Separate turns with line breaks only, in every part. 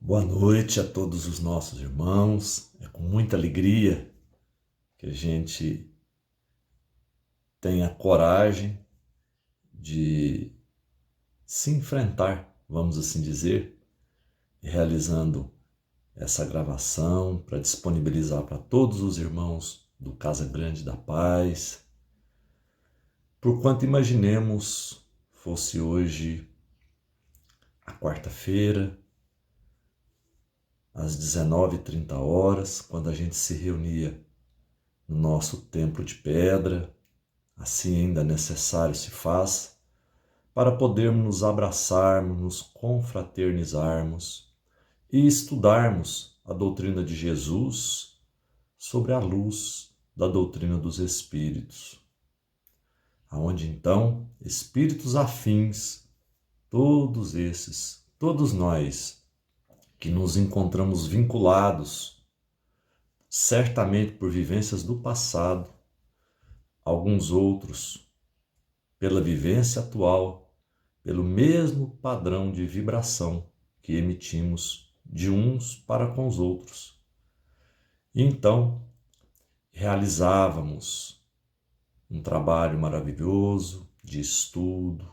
Boa noite a todos os nossos irmãos. É com muita alegria que a gente tem a coragem de se enfrentar, vamos assim dizer, realizando essa gravação para disponibilizar para todos os irmãos do Casa Grande da Paz. Porquanto imaginemos fosse hoje a quarta-feira, às 19h30, quando a gente se reunia no nosso templo de pedra, assim ainda necessário se faz, para podermos nos abraçarmos, nos confraternizarmos e estudarmos a doutrina de Jesus sobre a luz da doutrina dos Espíritos, aonde então espíritos afins, todos nós que nos encontramos vinculados, certamente por vivências do passado, alguns outros pela vivência atual, pelo mesmo padrão de vibração que emitimos de uns para com os outros. E então, realizávamos um trabalho maravilhoso de estudo,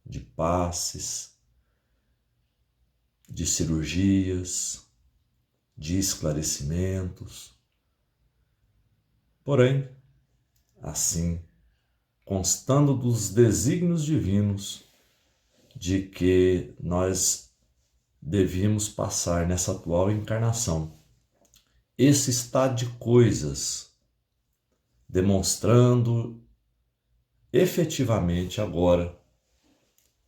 de passes, de cirurgias, de esclarecimentos. Porém, assim, constando dos desígnios divinos de que nós devíamos passar nessa atual encarnação, esse estado de coisas, demonstrando efetivamente agora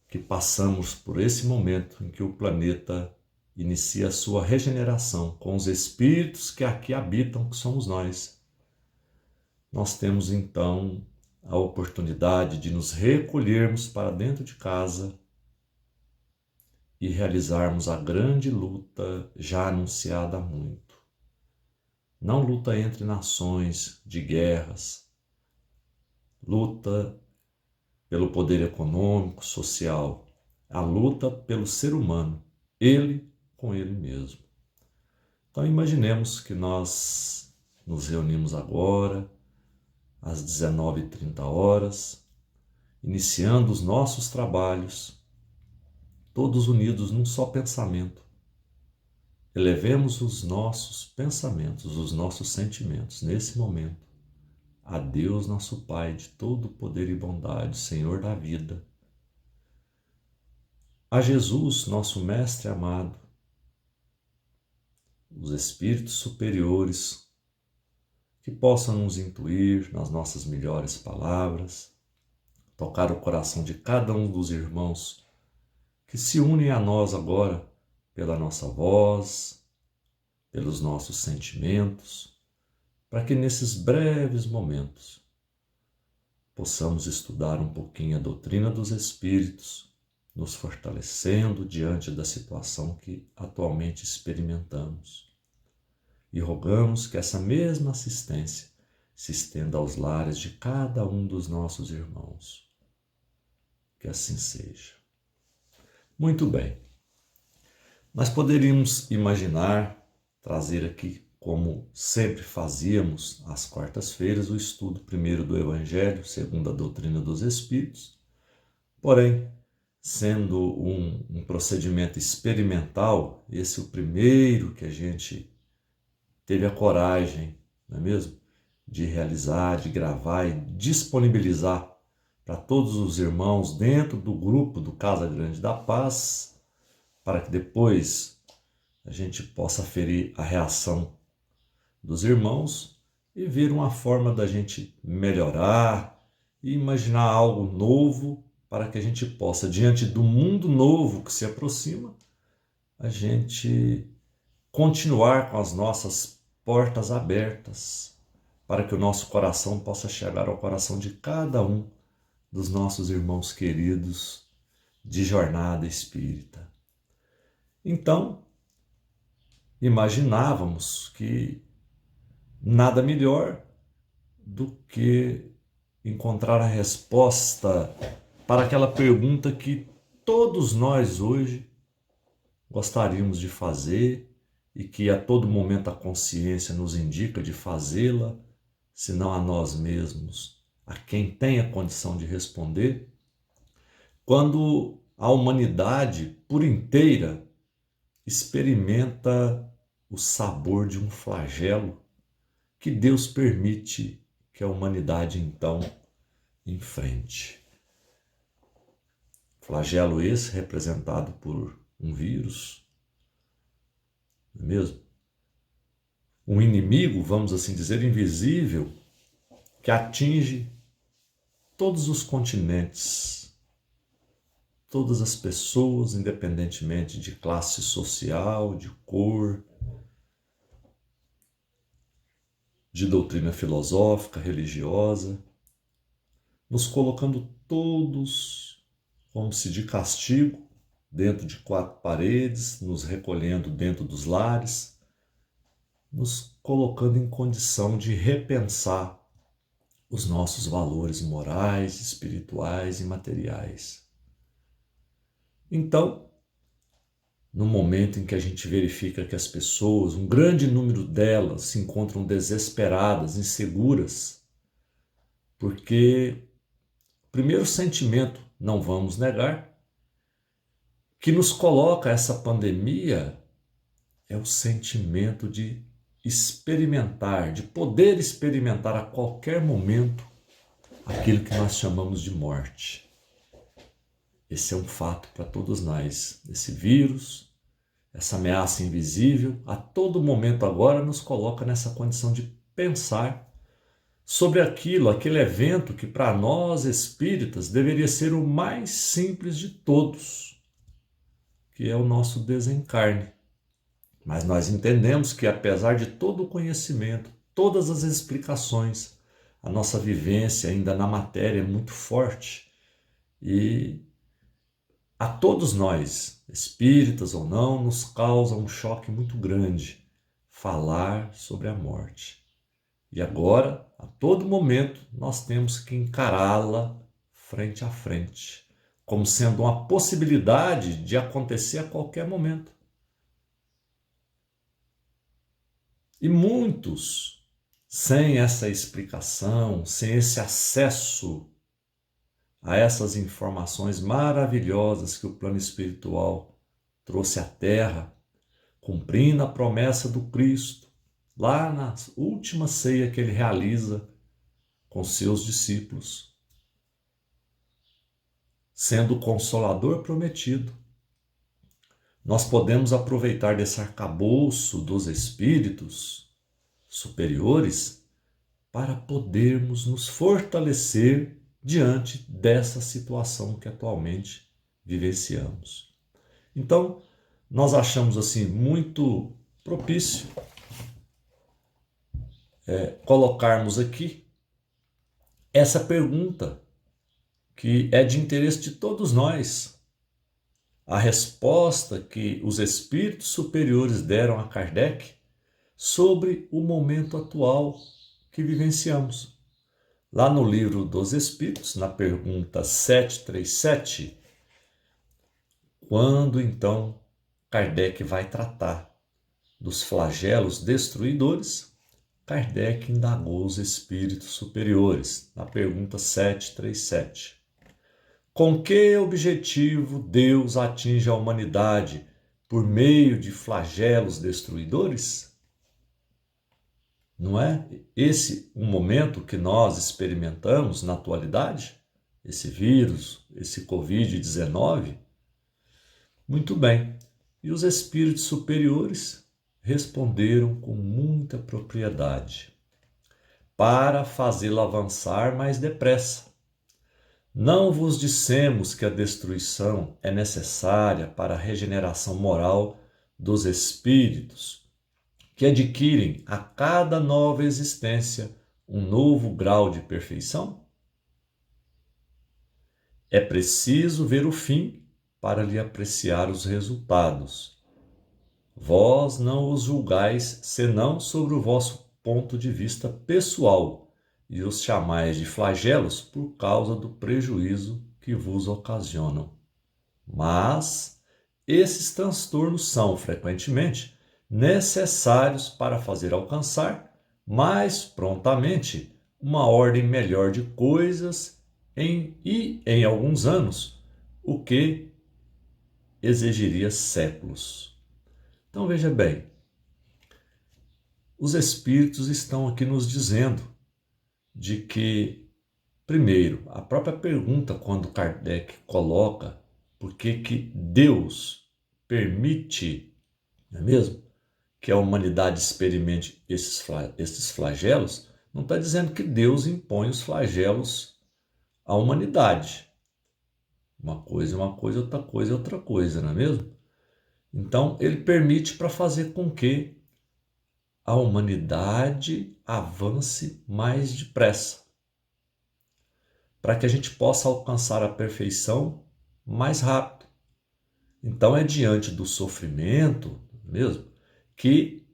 que passamos por esse momento em que o planeta inicia a sua regeneração com os espíritos que aqui habitam, que somos nós. Nós temos então a oportunidade de nos recolhermos para dentro de casa e realizarmos a grande luta já anunciada há muito. Não luta entre nações, de guerras, luta pelo poder econômico, social, a luta pelo ser humano, ele com ele mesmo. Então imaginemos que nós nos reunimos agora, às 19h30, iniciando os nossos trabalhos, todos unidos num só pensamento. Elevemos os nossos pensamentos, os nossos sentimentos, nesse momento, a Deus nosso Pai de todo poder e bondade, Senhor da vida, a Jesus, nosso Mestre amado, os Espíritos superiores, que possam nos intuir nas nossas melhores palavras, tocar o coração de cada um dos irmãos que se unem a nós agora pela nossa voz, pelos nossos sentimentos, para que nesses breves momentos possamos estudar um pouquinho a doutrina dos Espíritos, nos fortalecendo diante da situação que atualmente experimentamos. E rogamos que essa mesma assistência se estenda aos lares de cada um dos nossos irmãos. Que assim seja. Muito bem. Nós poderíamos imaginar, trazer aqui, como sempre fazíamos às quartas-feiras, o estudo primeiro do Evangelho, segundo a doutrina dos Espíritos. Porém, sendo um procedimento experimental, esse é o primeiro que a gente teve a coragem, não é mesmo, de realizar, de gravar e disponibilizar para todos os irmãos dentro do grupo do Casa Grande da Paz, para que depois a gente possa aferir a reação dos irmãos e ver uma forma da gente melhorar e imaginar algo novo para que a gente possa, diante do mundo novo que se aproxima, a gente continuar com as nossas portas abertas para que o nosso coração possa chegar ao coração de cada um dos nossos irmãos queridos de jornada espírita. Então, imaginávamos que nada melhor do que encontrar a resposta para aquela pergunta que todos nós hoje gostaríamos de fazer e que a todo momento a consciência nos indica de fazê-la, senão a nós mesmos, a quem tem a condição de responder, quando a humanidade por inteira experimenta o sabor de um flagelo que Deus permite que a humanidade então enfrente. Flagelo esse representado por um vírus, não é mesmo? Um inimigo, vamos assim dizer, invisível, que atinge todos os continentes, todas as pessoas, independentemente de classe social, de cor, de doutrina filosófica, religiosa, nos colocando todos, como se de castigo, dentro de quatro paredes, nos recolhendo dentro dos lares, nos colocando em condição de repensar os nossos valores morais, espirituais e materiais. Então, no momento em que a gente verifica que as pessoas, um grande número delas, se encontram desesperadas, inseguras, porque o primeiro sentimento, não vamos negar, que nos coloca essa pandemia é o sentimento de experimentar, de poder experimentar a qualquer momento aquilo que nós chamamos de morte. Esse é um fato para todos nós. Esse vírus, essa ameaça invisível, a todo momento agora nos coloca nessa condição de pensar sobre aquele evento que para nós espíritas deveria ser o mais simples de todos, que é o nosso desencarne. Mas nós entendemos que apesar de todo o conhecimento, todas as explicações, a nossa vivência ainda na matéria é muito forte e a todos nós, espíritas ou não, nos causa um choque muito grande falar sobre a morte. E agora, a todo momento, nós temos que encará-la frente a frente, como sendo uma possibilidade de acontecer a qualquer momento. E muitos, sem essa explicação, sem esse acesso a essas informações maravilhosas que o plano espiritual trouxe à Terra, cumprindo a promessa do Cristo, lá na última ceia que ele realiza com seus discípulos, sendo o Consolador prometido. Nós podemos aproveitar desse arcabouço dos espíritos superiores para podermos nos fortalecer diante dessa situação que atualmente vivenciamos. Então, nós achamos assim muito propício colocarmos aqui essa pergunta que é de interesse de todos nós. A resposta que os espíritos superiores deram a Kardec sobre o momento atual que vivenciamos. Lá no Livro dos Espíritos, na pergunta 737, quando então Kardec vai tratar dos flagelos destruidores, Kardec indagou os espíritos superiores, na pergunta 737. Com que objetivo Deus atinge a humanidade por meio de flagelos destruidores? Não é esse um momento que nós experimentamos na atualidade? Esse vírus, esse Covid-19? Muito bem. E os espíritos superiores responderam com muita propriedade. Para fazê-lo avançar mais depressa. Não vos dissemos que a destruição é necessária para a regeneração moral dos espíritos, que adquirem a cada nova existência um novo grau de perfeição? É preciso ver o fim para lhe apreciar os resultados. Vós não os julgais senão sobre o vosso ponto de vista pessoal, e os chamais de flagelos por causa do prejuízo que vos ocasionam. Mas esses transtornos são, frequentemente, necessários para fazer alcançar mais prontamente uma ordem melhor de coisas em alguns anos, o que exigiria séculos. Então veja bem, os Espíritos estão aqui nos dizendo de que, primeiro, a própria pergunta quando Kardec coloca por que Deus permite, não é mesmo, que a humanidade experimente esses flagelos, não está dizendo que Deus impõe os flagelos à humanidade. Uma coisa é uma coisa, outra coisa é outra coisa, não é mesmo? Então, ele permite para fazer com que a humanidade avance mais depressa, para que a gente possa alcançar a perfeição mais rápido. Então é diante do sofrimento mesmo que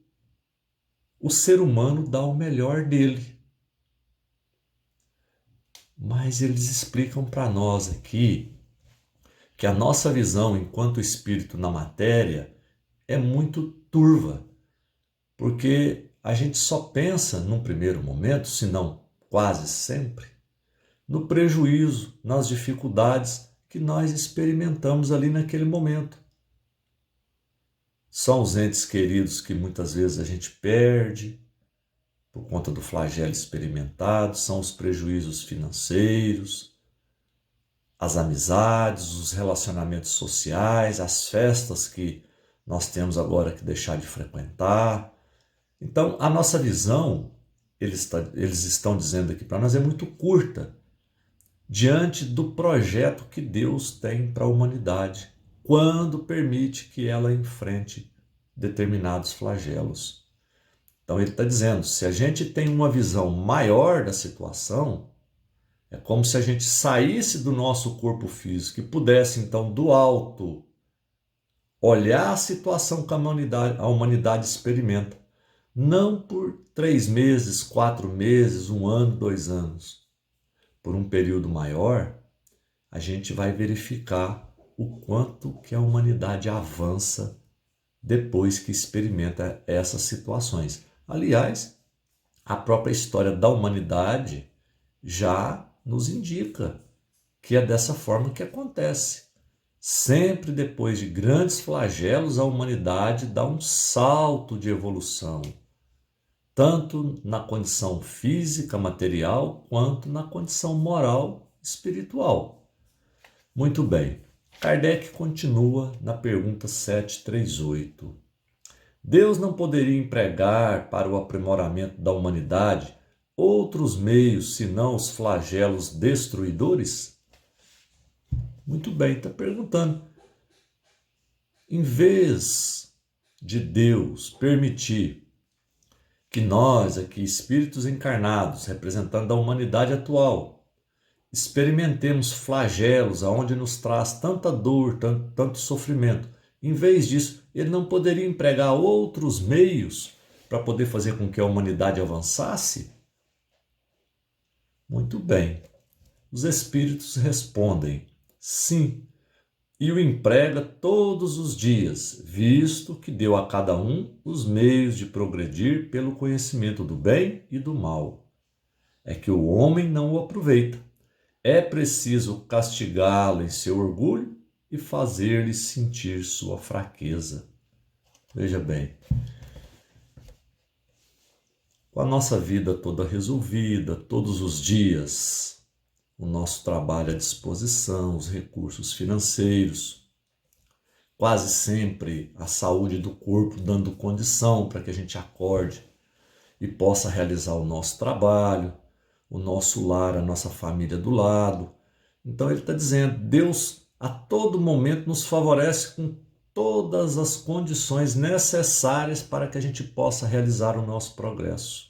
o ser humano dá o melhor dele. Mas eles explicam para nós aqui que a nossa visão enquanto espírito na matéria é muito turva, porque a gente só pensa num primeiro momento, se não quase sempre, no prejuízo, nas dificuldades que nós experimentamos ali naquele momento. São os entes queridos que muitas vezes a gente perde por conta do flagelo experimentado, são os prejuízos financeiros, as amizades, os relacionamentos sociais, as festas que nós temos agora que deixar de frequentar. Então, a nossa visão, eles estão dizendo aqui para nós, é muito curta diante do projeto que Deus tem para a humanidade, quando permite que ela enfrente determinados flagelos. Então ele está dizendo, se a gente tem uma visão maior da situação, é como se a gente saísse do nosso corpo físico e pudesse então do alto olhar a situação que a humanidade experimenta, não por 3 meses, 4 meses, 1 ano, 2 anos, por um período maior, a gente vai verificar o quanto que a humanidade avança depois que experimenta essas situações. Aliás, a própria história da humanidade já nos indica que é dessa forma que acontece. Sempre depois de grandes flagelos, a humanidade dá um salto de evolução, tanto na condição física, material, quanto na condição moral, espiritual. Muito bem. Kardec continua na pergunta 738. Deus não poderia empregar para o aprimoramento da humanidade outros meios senão os flagelos destruidores? Muito bem, está perguntando. Em vez de Deus permitir que nós, aqui, espíritos encarnados, representando a humanidade atual, experimentemos flagelos aonde nos traz tanta dor, tanto sofrimento, em vez disso, ele não poderia empregar outros meios para poder fazer com que a humanidade avançasse? Muito bem. Os espíritos respondem sim, e o emprega todos os dias, visto que deu a cada um os meios de progredir pelo conhecimento do bem e do mal. É que o homem não o aproveita. É preciso castigá-lo em seu orgulho e fazer-lhe sentir sua fraqueza. Veja bem, com a nossa vida toda resolvida, todos os dias, o nosso trabalho à disposição, os recursos financeiros, quase sempre a saúde do corpo dando condição para que a gente acorde e possa realizar o nosso trabalho, o nosso lar, a nossa família do lado. Então ele está dizendo, Deus a todo momento nos favorece com todas as condições necessárias para que a gente possa realizar o nosso progresso.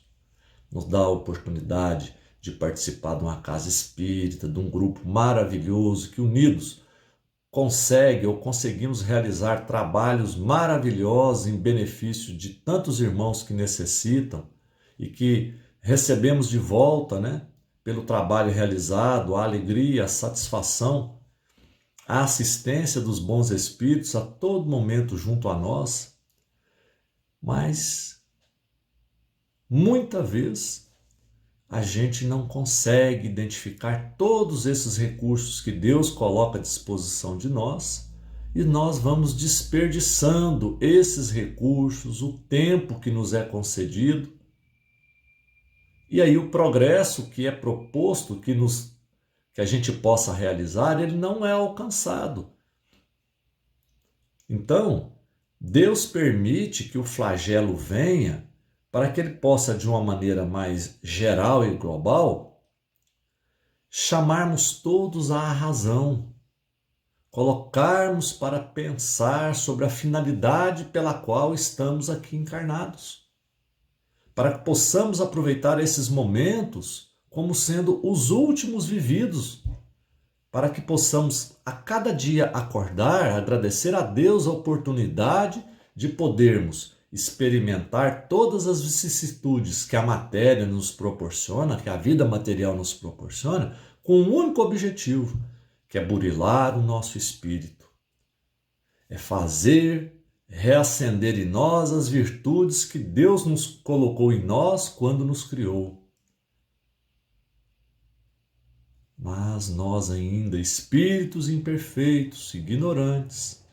Nos dá a oportunidade de participar de uma casa espírita, de um grupo maravilhoso que unidos conseguimos realizar trabalhos maravilhosos em benefício de tantos irmãos que necessitam e que recebemos de volta, pelo trabalho realizado, a alegria, a satisfação. a assistência dos bons espíritos a todo momento junto a nós, mas muitas vezes a gente não consegue identificar todos esses recursos que Deus coloca à disposição de nós e nós vamos desperdiçando esses recursos, o tempo que nos é concedido. E aí o progresso que é proposto, que a gente possa realizar, ele não é alcançado. Então, Deus permite que o flagelo venha para que ele possa, de uma maneira mais geral e global, chamarmos todos à razão, colocarmos para pensar sobre a finalidade pela qual estamos aqui encarnados, para que possamos aproveitar esses momentos como sendo os últimos vividos, para que possamos a cada dia acordar, agradecer a Deus a oportunidade de podermos experimentar todas as vicissitudes que a matéria nos proporciona, que a vida material nos proporciona, com um único objetivo, que é burilar o nosso espírito. É fazer reacender em nós as virtudes que Deus nos colocou em nós quando nos criou. Mas nós ainda, espíritos imperfeitos, ignorantes,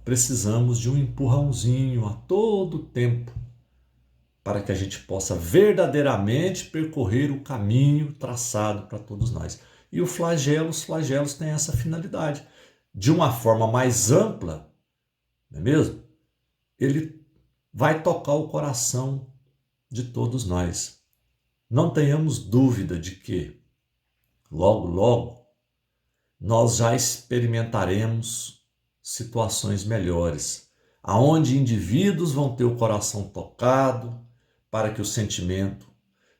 precisamos de um empurrãozinho a todo tempo para que a gente possa verdadeiramente percorrer o caminho traçado para todos nós. E os flagelos têm essa finalidade. De uma forma mais ampla, não é mesmo? Ele vai tocar o coração de todos nós. Não tenhamos dúvida de que, logo, logo, nós já experimentaremos situações melhores, aonde indivíduos vão ter o coração tocado para que o sentimento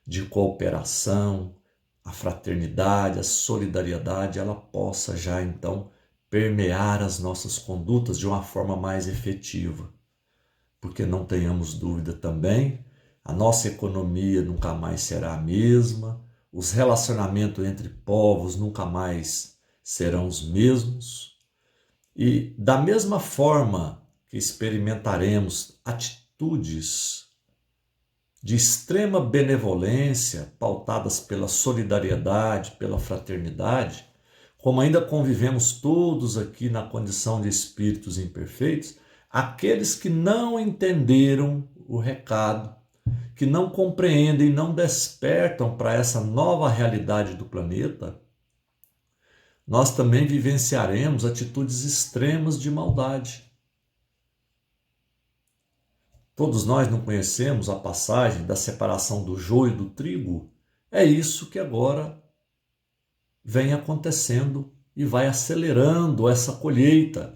de cooperação, a fraternidade, a solidariedade, ela possa já então permear as nossas condutas de uma forma mais efetiva. Porque não tenhamos dúvida também, a nossa economia nunca mais será a mesma, os relacionamentos entre povos nunca mais serão os mesmos. E da mesma forma que experimentaremos atitudes de extrema benevolência, pautadas pela solidariedade, pela fraternidade, como ainda convivemos todos aqui na condição de espíritos imperfeitos, aqueles que não entenderam o recado, que não compreendem, não despertam para essa nova realidade do planeta, nós também vivenciaremos atitudes extremas de maldade. Todos nós não conhecemos a passagem da separação do joio do trigo? É isso que agora vem acontecendo e vai acelerando essa colheita.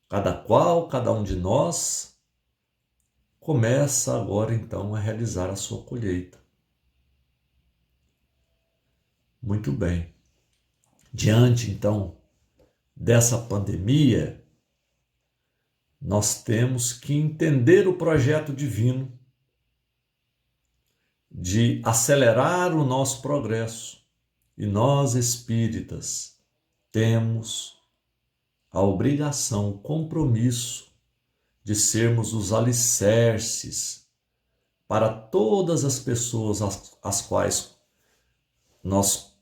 Cada um de nós começa agora então a realizar a sua colheita. Muito bem. Diante então dessa pandemia, nós temos que entender o projeto divino de acelerar o nosso progresso. E nós, espíritas, temos a obrigação, o compromisso de sermos os alicerces para todas as pessoas às quais nós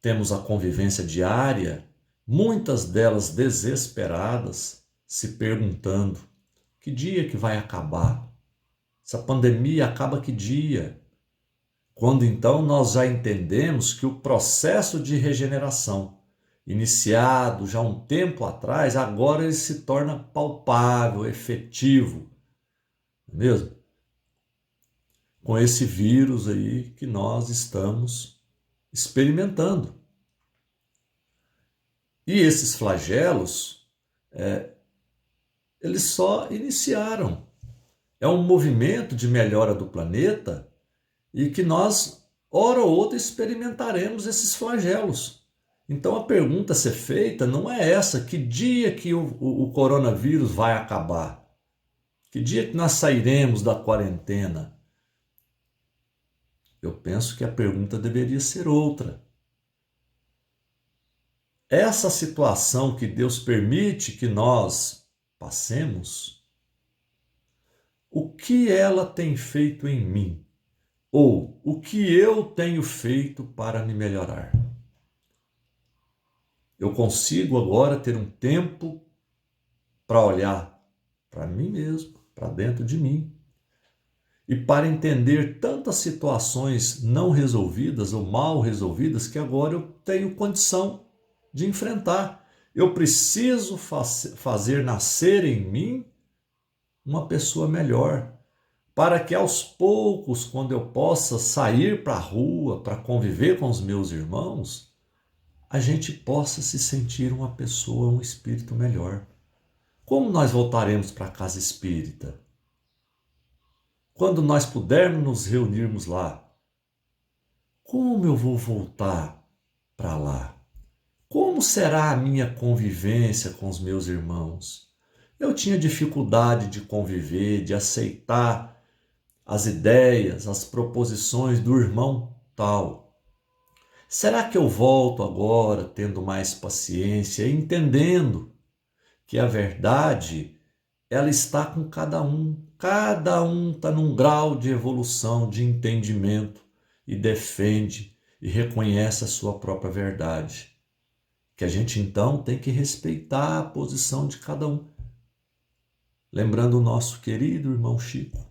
temos a convivência diária, muitas delas desesperadas, se perguntando: que dia que vai acabar? Essa pandemia acaba que dia? Quando então nós já entendemos que o processo de regeneração, iniciado já um tempo atrás, agora ele se torna palpável, efetivo, não é mesmo? Com esse vírus aí que nós estamos experimentando. E esses flagelos, eles só iniciaram. É um movimento de melhora do planeta e que nós, hora ou outra, experimentaremos esses flagelos. Então a pergunta a ser feita não é essa: que dia que o coronavírus vai acabar? Que dia que nós sairemos da quarentena? Eu penso que a pergunta deveria ser outra. essa situação que Deus permite que nós passemos, o que ela tem feito em mim? Ou o que eu tenho feito para me melhorar? Eu consigo agora ter um tempo para olhar para mim mesmo, para dentro de mim, e para entender tantas situações não resolvidas ou mal resolvidas que agora eu tenho condição de enfrentar. Eu preciso fazer nascer em mim uma pessoa melhor, para que aos poucos, quando eu possa sair para a rua para conviver com os meus irmãos, a gente possa se sentir uma pessoa, um espírito melhor. Como nós voltaremos para a casa espírita? Quando nós pudermos nos reunirmos lá, como eu vou voltar para lá? Como será a minha convivência com os meus irmãos? Eu tinha dificuldade de conviver, de aceitar as ideias, as proposições do irmão tal. Será que eu volto agora tendo mais paciência, entendendo que a verdade ela está com cada um? Cada um está num grau de evolução, de entendimento e defende e reconhece a sua própria verdade. Que a gente então tem que respeitar a posição de cada um. Lembrando o nosso querido irmão Chico.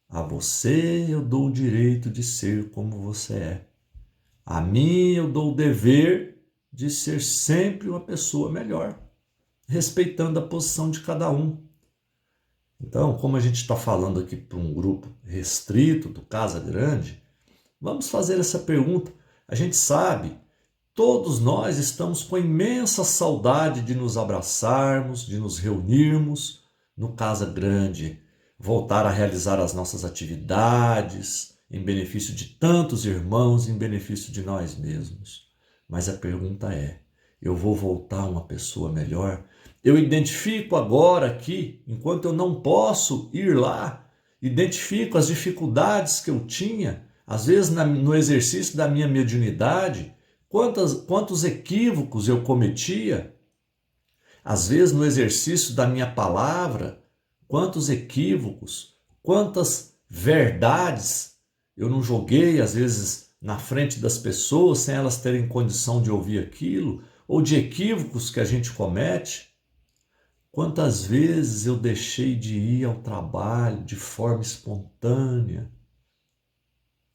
A você eu dou o direito de ser como você é. A mim eu dou o dever de ser sempre uma pessoa melhor, respeitando a posição de cada um. Então, como a gente está falando aqui para um grupo restrito do Casa Grande, vamos fazer essa pergunta. A gente sabe, todos nós estamos com imensa saudade de nos abraçarmos, de nos reunirmos no Casa Grande, voltar a realizar as nossas atividades em benefício de tantos irmãos, em benefício de nós mesmos. Mas a pergunta é, eu vou voltar uma pessoa melhor? Eu identifico agora aqui, enquanto eu não posso ir lá, identifico as dificuldades que eu tinha, às vezes no exercício da minha mediunidade, quantos equívocos eu cometia, às vezes no exercício da minha palavra, quantos equívocos, quantas verdades eu não joguei, às vezes, na frente das pessoas, sem elas terem condição de ouvir aquilo, ou de equívocos que a gente comete. Quantas vezes eu deixei de ir ao trabalho de forma espontânea?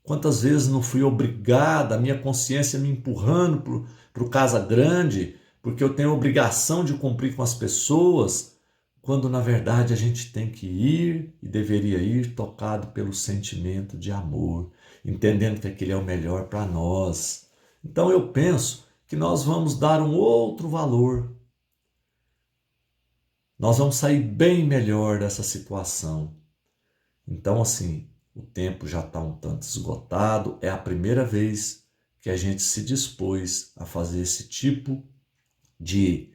Quantas vezes não fui obrigado, a minha consciência me empurrando para o Casa Grande, porque eu tenho a obrigação de cumprir com as pessoas, quando na verdade a gente tem que ir e deveria ir tocado pelo sentimento de amor, entendendo que aquele é o melhor para nós. Então eu penso que nós vamos dar um outro valor. Nós vamos sair bem melhor dessa situação. Então, assim, o tempo já está um tanto esgotado. É a primeira vez que a gente se dispôs a fazer esse tipo de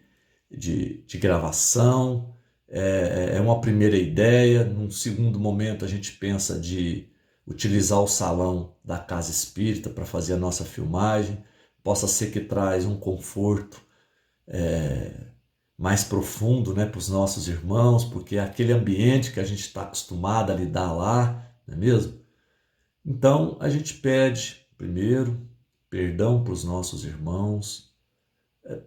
gravação. É uma primeira ideia. Num segundo momento, a gente pensa de utilizar o salão da Casa Espírita para fazer a nossa filmagem. Possa ser que traz um conforto mais profundo, né, para os nossos irmãos, porque é aquele ambiente que a gente está acostumado a lidar lá, não é mesmo? Então, a gente pede, primeiro, perdão para os nossos irmãos,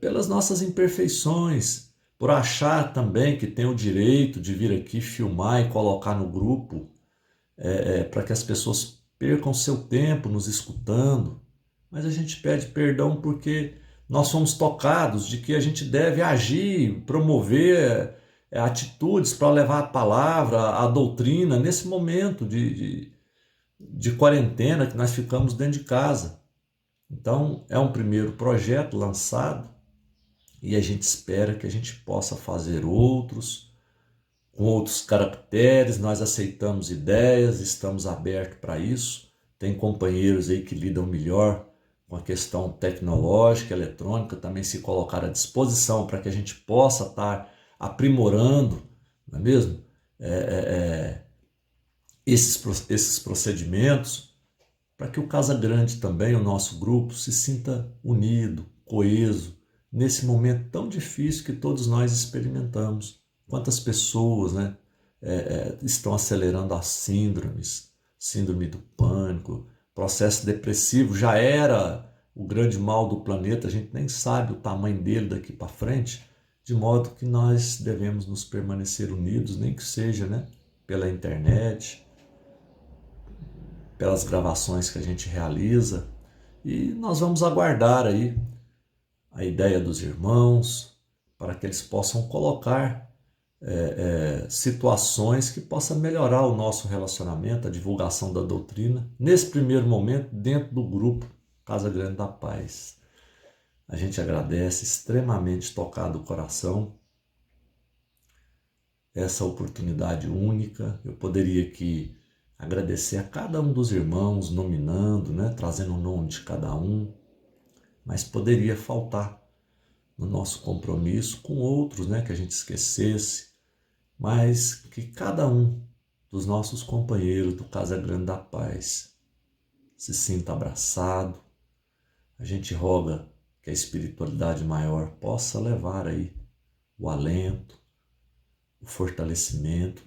pelas nossas imperfeições, por achar também que tem o direito de vir aqui filmar e colocar no grupo, para que as pessoas percam seu tempo nos escutando. Mas a gente pede perdão porque nós fomos tocados de que a gente deve agir, promover atitudes para levar a palavra, a doutrina, nesse momento de quarentena que nós ficamos dentro de casa. Então, é um primeiro projeto lançado e a gente espera que a gente possa fazer outros, com outros caracteres. Nós aceitamos ideias, estamos abertos para isso. Tem companheiros aí que lidam melhor com a questão tecnológica, eletrônica, também se colocar à disposição para que a gente possa estar aprimorando, não é mesmo? Esses procedimentos, para que o Casa Grande também, o nosso grupo, se sinta unido, coeso, nesse momento tão difícil que todos nós experimentamos. Quantas pessoas, né, estão acelerando as síndromes, síndrome do pânico, processo depressivo, já era o grande mal do planeta, a gente nem sabe o tamanho dele daqui para frente, de modo que nós devemos nos permanecer unidos, nem que seja, né, pela internet, pelas gravações que a gente realiza, e nós vamos aguardar aí a ideia dos irmãos, para que eles possam colocar situações que possam melhorar o nosso relacionamento, a divulgação da doutrina, nesse primeiro momento, dentro do grupo Casa Grande da Paz. A gente agradece, extremamente tocado o coração, essa oportunidade única. Eu poderia aqui agradecer a cada um dos irmãos, nominando, né, trazendo o nome de cada um, mas poderia faltar no nosso compromisso com outros, né, que a gente esquecesse, mas que cada um dos nossos companheiros do Casa Grande da Paz se sinta abraçado. A gente roga que a espiritualidade maior possa levar aí o alento, o fortalecimento,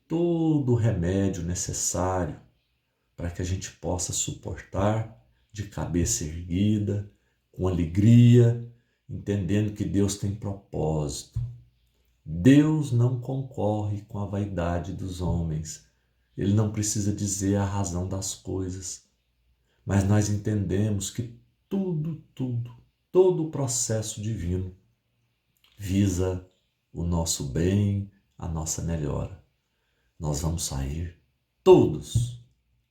todo o remédio necessário para que a gente possa suportar de cabeça erguida, com alegria, entendendo que Deus tem propósito. Deus não concorre com a vaidade dos homens. Ele não precisa dizer a razão das coisas. Mas nós entendemos que todo o processo divino visa o nosso bem, a nossa melhora. Nós vamos sair todos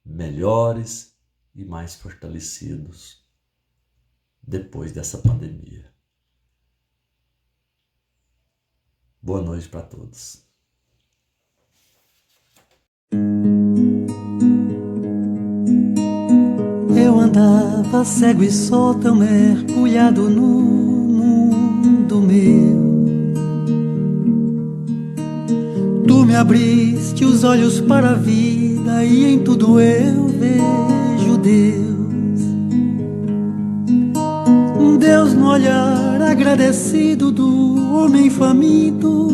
melhores e mais fortalecidos depois dessa pandemia. Boa noite para todos.
Eu andava cego e só tão mergulhado no mundo meu. Tu me abriste os olhos para a vida e em tudo eu vejo Deus. Deus no olhar agradecido do homem faminto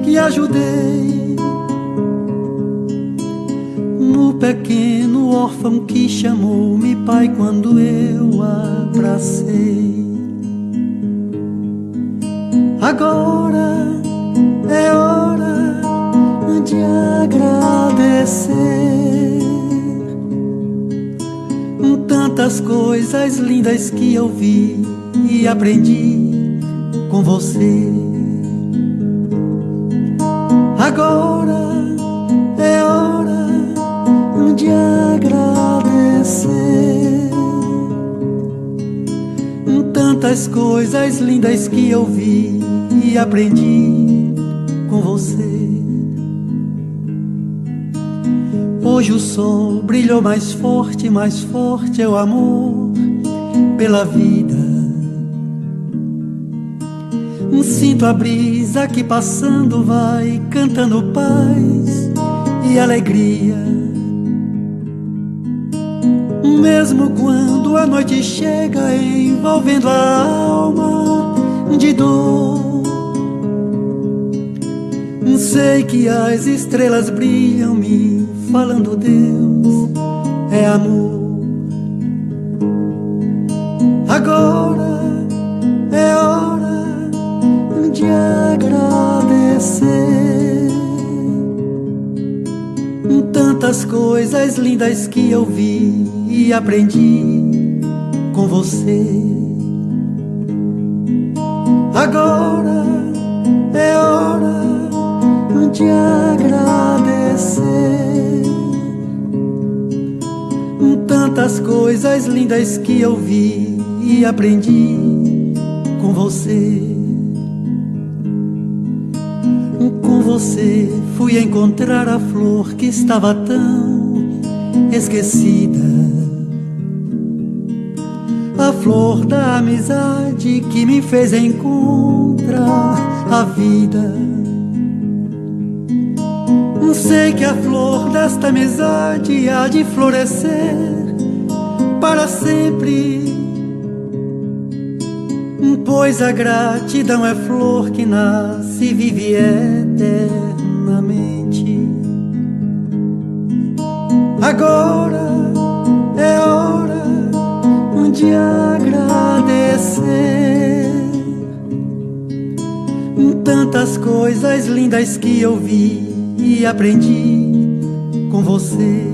que ajudei, no pequeno órfão que chamou-me pai quando eu abracei. Agora é hora de agradecer tantas coisas lindas que eu vi e aprendi com você. Agora é hora de agradecer tantas coisas lindas que eu vi e aprendi com você. Hoje o sol brilhou mais forte é o amor pela vida. Sinto a brisa que passando vai, cantando paz e alegria. Mesmo quando a noite chega envolvendo a alma de dor, sei que as estrelas brilham me falando Deus é amor. Agora é hora de agradecer tantas coisas lindas que eu vi e aprendi com você. Agora é hora de agradecer tantas coisas lindas que eu vi e aprendi com você. Com você fui encontrar a flor que estava tão esquecida, a flor da amizade que me fez encontrar a vida. Sei que a flor desta amizade há de florescer para sempre, pois a gratidão é flor que nasce e vive eternamente. Agora é hora de agradecer tantas coisas lindas que eu vi e aprendi com você.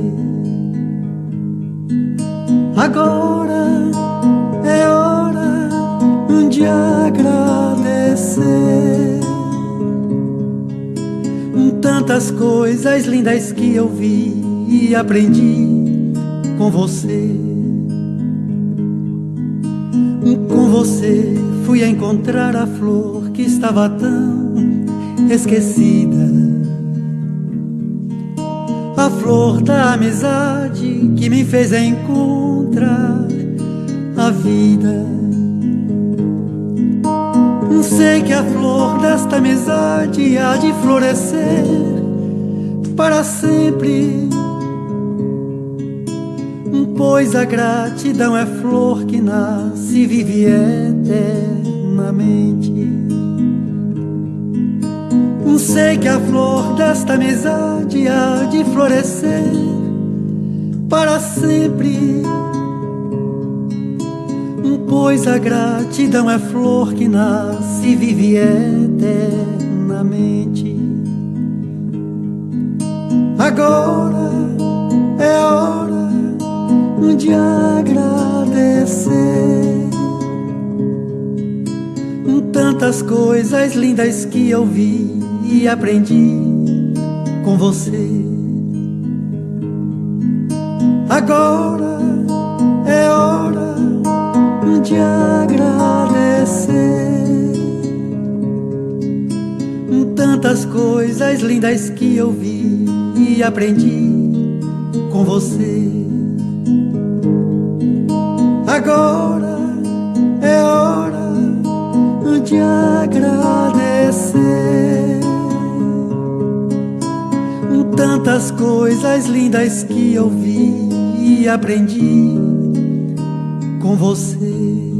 Agora é hora de agradecer tantas coisas lindas que eu vi e aprendi com você. Com você fui encontrar a flor que estava tão esquecida, a flor da amizade que me fez encontrar a vida. Sei que a flor desta amizade há de florescer para sempre, pois a gratidão é flor que nasce e vive eternamente. Sei que a flor desta amizade há de florescer para sempre, pois a gratidão é flor que nasce e vive eternamente. Agora é hora de agradecer tantas coisas lindas que eu vi e aprendi com você. Agora é hora de agradecer tantas coisas lindas que eu vi e aprendi com você. Agora é hora de agradecer tantas coisas lindas que eu vi e aprendi com você.